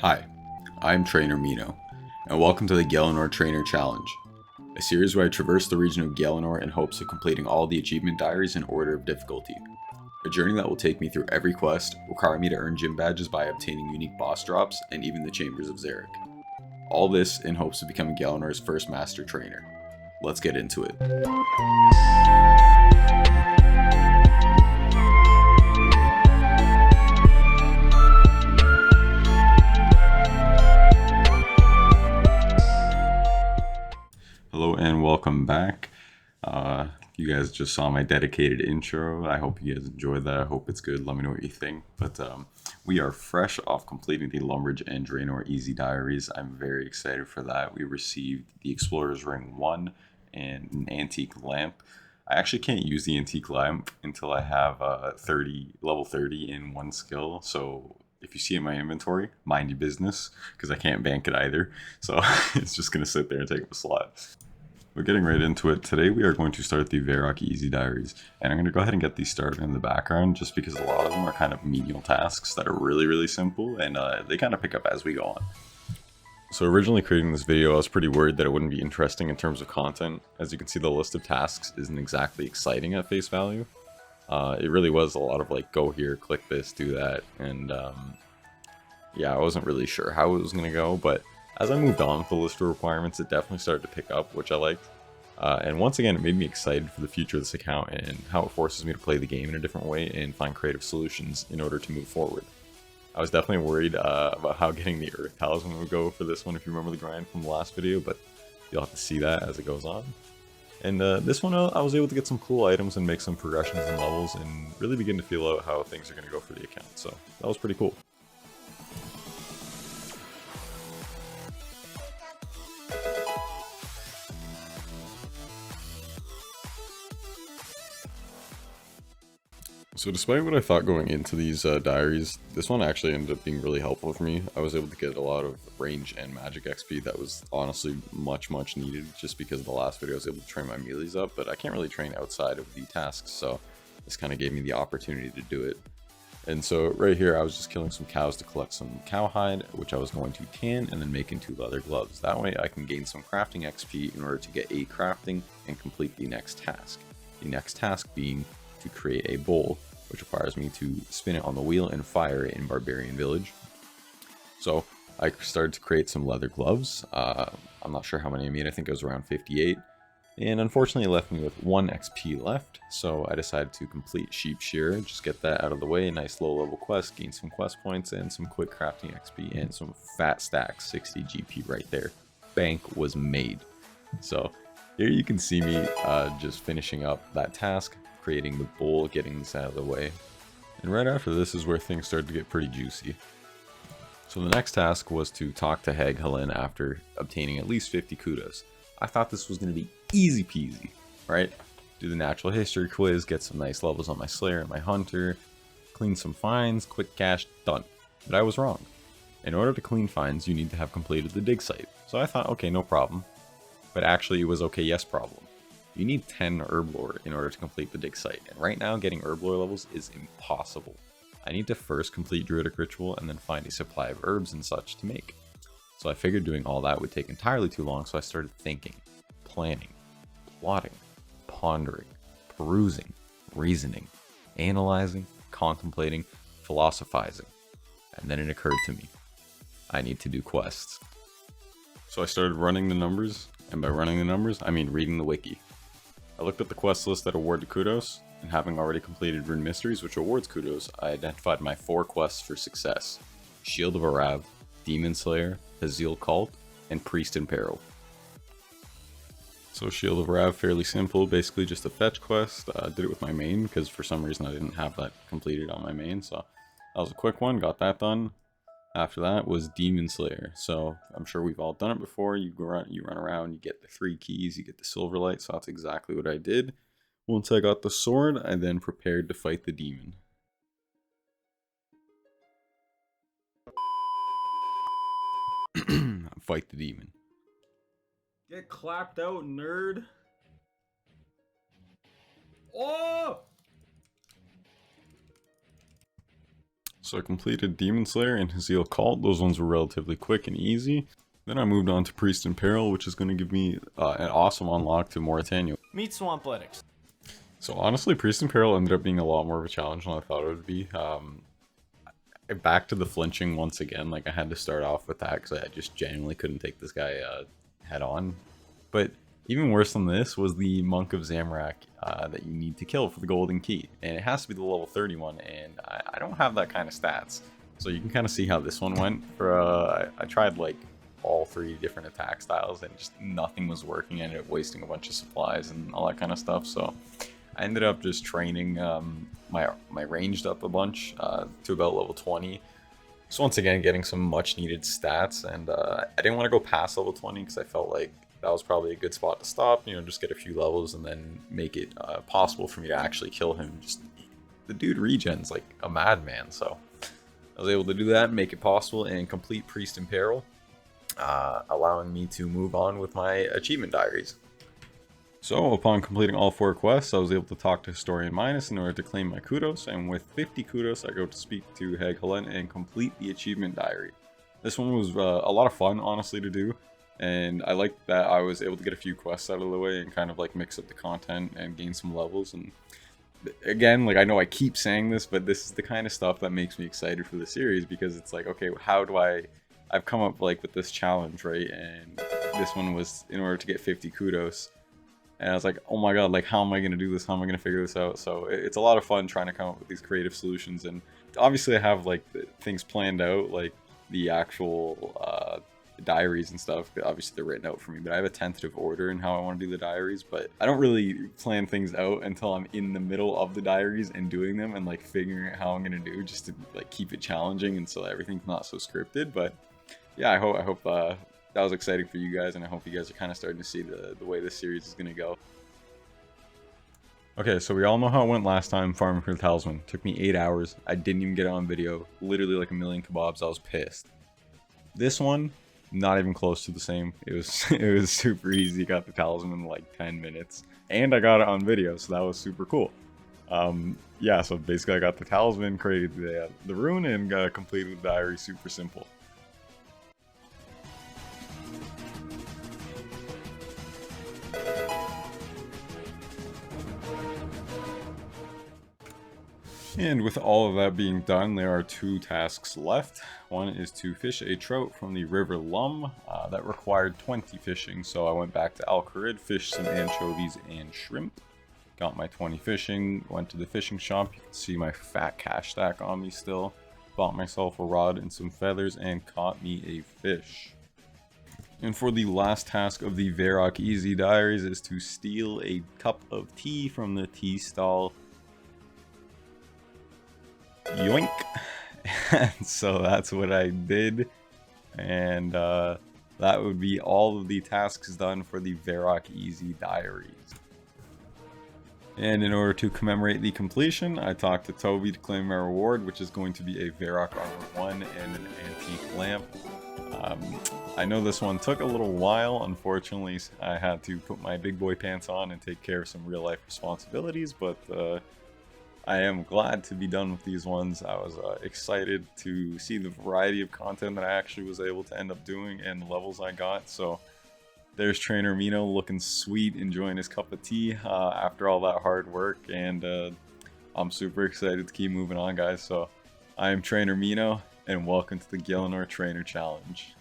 Hi, I'm Trainer Mino, and welcome to the Gielinor Trainer Challenge, a series where I traverse the region of Gielinor in hopes of completing all the achievement diaries in order of difficulty. A journey that will take me through every quest, require me to earn gym badges by obtaining unique boss drops, and even the Chambers of Xeric. All this in hopes of becoming Gielinor's first Master Trainer. Let's get into it. Hello and welcome back. You guys just saw my dedicated intro. I hope you guys enjoyed that. I hope it's good. Let me know what you think. But we are fresh off completing the Lumbridge and Draenor Easy Diaries. I'm very excited for that. We received the Explorer's Ring 1 and an Antique Lamp. I actually can't use the Antique Lamp until I have level 30 in one skill. So if you see it in my inventory, mind your business, because I can't bank it either. So it's just going to sit there and take up a slot. We're getting right into it. Today we are going to start the Varrock Easy Diaries, and I'm going to go ahead and get these started in the background just because a lot of them are kind of menial tasks that are really simple, and they kind of pick up as we go on. So originally creating this video, I was pretty worried that it wouldn't be interesting in terms of content. As you can see, the list of tasks isn't exactly exciting at face value. It really was a lot of like, go here, click this, do that, and yeah, I wasn't really sure how it was going to go, but as I moved on with the list of requirements, it definitely started to pick up, which I liked. And once again, it made me excited for the future of this account and how it forces me to play the game in a different way and find creative solutions in order to move forward. I was definitely worried about how getting the Earth Talisman would go for this one, if you remember the grind from the last video, but you'll have to see that as it goes on. And this one, I was able to get some cool items and make some progressions and levels and really begin to feel out how things are going to go for the account, so that was pretty cool. So despite what I thought going into these diaries, this one actually ended up being really helpful for me. I was able to get a lot of range and magic XP that was honestly much needed, just because the last video I was able to train my melees up, but I can't really train outside of the tasks, so this kind of gave me the opportunity to do it. And so right here I was just killing some cows to collect some cowhide, which I was going to tan and then make into leather gloves. That way I can gain some crafting XP in order to get a crafting and complete the next task. The next task being to create a bowl, which requires me to spin it on the wheel and fire it in Barbarian Village. So I started to create some leather gloves. I'm not sure how many I made. I think it was around 58. And unfortunately it left me with 1 XP left, so I decided to complete Sheep Shearer, just get that out of the way. Nice low level quest, gain some quest points and some quick crafting XP and some fat stacks, 60 GP right there. Bank was made. So here you can see me just finishing up that task, creating the bowl, getting this out of the way. And right after this is where things started to get pretty juicy. So the next task was to talk to Hag Helen after obtaining at least 50 kudos. I thought this was going to be easy peasy, right? Do the natural history quiz, get some nice levels on my Slayer and my Hunter, clean some finds, quick cash, done. But I was wrong. In order to clean finds, you need to have completed the dig site. So I thought, okay, no problem. But actually it was okay, yes problem. You need 10 herb lore in order to complete the dig site, and right now getting herb lore levels is impossible. I need to first complete Druidic Ritual and then find a supply of herbs and such to make. So I figured doing all that would take entirely too long, so I started thinking, planning, plotting, pondering, perusing, reasoning, analyzing, contemplating, philosophizing. And then it occurred to me, I need to do quests. So I started running the numbers, and by running the numbers, I mean reading the wiki. I looked at the quest list that awarded kudos, and having already completed Rune Mysteries, which awards kudos, I identified my 4 quests for success: Shield of Arav, Demon Slayer, Haziel Cult, and Priest in Peril. So Shield of Arav, fairly simple, basically just a fetch quest. Did it with my main, because for some reason I didn't have that completed on my main, so that was a quick one, got that done. After that was Demon Slayer. So I'm sure we've all done it before. You run around, you get the 3 keys, you get the Silverlight. So that's exactly what I did. Once I got the sword, I then prepared to fight the demon. Fight the demon. Get clapped out, nerd. Oh! So I completed Demon Slayer and Hazeal Cult. Those ones were relatively quick and easy. Then I moved on to Priest in Peril, which is going to give me an awesome unlock to Mauritania. Meet Swampletics. So honestly, Priest in Peril ended up being a lot more of a challenge than I thought it would be. Back to the flinching once again. Like, I had to start off with that because I just genuinely couldn't take this guy head on. But even worse than this was the Monk of Zamorak that you need to kill for the golden key. And it has to be the level 31, and I don't have that kind of stats. So you can kind of see how this one went. I tried like all 3 different attack styles and just nothing was working. I ended up wasting a bunch of supplies and all that kind of stuff. So I ended up just training my ranged up a bunch to about level 20. So once again, getting some much needed stats, and I didn't want to go past level 20 because I felt like that was probably a good spot to stop, you know, just get a few levels and then make it possible for me to actually kill him. Just the dude regens like a madman, so I was able to do that and make it possible and complete Priest in Peril, allowing me to move on with my achievement diaries. So upon completing all 4 quests, I was able to talk to Historian Minus in order to claim my kudos, and with 50 kudos I go to speak to Hag Helen and complete the achievement diary. This one was a lot of fun, honestly, to do. And I liked that I was able to get a few quests out of the way and kind of like mix up the content and gain some levels. And again, like, I know I keep saying this, but this is the kind of stuff that makes me excited for the series, because it's like, okay, how do I've come up like with this challenge, right? And this one was in order to get 50 kudos. And I was like, oh my god, like, how am I going to do this? How am I going to figure this out? So it's a lot of fun trying to come up with these creative solutions. And obviously I have like things planned out, like the actual diaries and stuff. Obviously they're written out for me, but I have a tentative order in how I want to do the diaries, but I don't really plan things out until I'm in the middle of the diaries and doing them and like figuring out how I'm going to do, just to like keep it challenging and so everything's not so scripted. But yeah, I hope that was exciting for you guys, and I hope you guys are kind of starting to see the way this series is going to go. Okay, so we all know how it went last time farming for the talisman. Took me 8 hours. I didn't even get it on video. Literally like a million kebabs. I was pissed. This one, not even close to the same. It was super easy. Got the talisman in like 10 minutes. And I got it on video, so that was super cool. Yeah, so basically I got the talisman, created the rune, and completed the diary. Super simple. And with all of that being done, there are 2 tasks left. One is to fish a trout from the River Lum. That required 20 fishing, so I went back to Al Kharid, fished some anchovies and shrimp. Got my 20 fishing, went to the fishing shop. You can see my fat cash stack on me still. Bought myself a rod and some feathers and caught me a fish. And for the last task of the Varrock Easy Diaries is to steal a cup of tea from the tea stall. Yoink! And so that's what I did, and that would be all of the tasks done for the Varrock Easy Diaries. And in order to commemorate the completion, I talked to Toby to claim my reward, which is going to be a Varrock Armor 1 and an antique lamp. I know this one took a little while. Unfortunately, I had to put my big boy pants on and take care of some real life responsibilities, but I am glad to be done with these ones. I was excited to see the variety of content that I actually was able to end up doing and the levels I got. So there's Trainer Mino looking sweet, enjoying his cup of tea after all that hard work, and I'm super excited to keep moving on, guys. So I am Trainer Mino, and welcome to the Gielinor Trainer Challenge.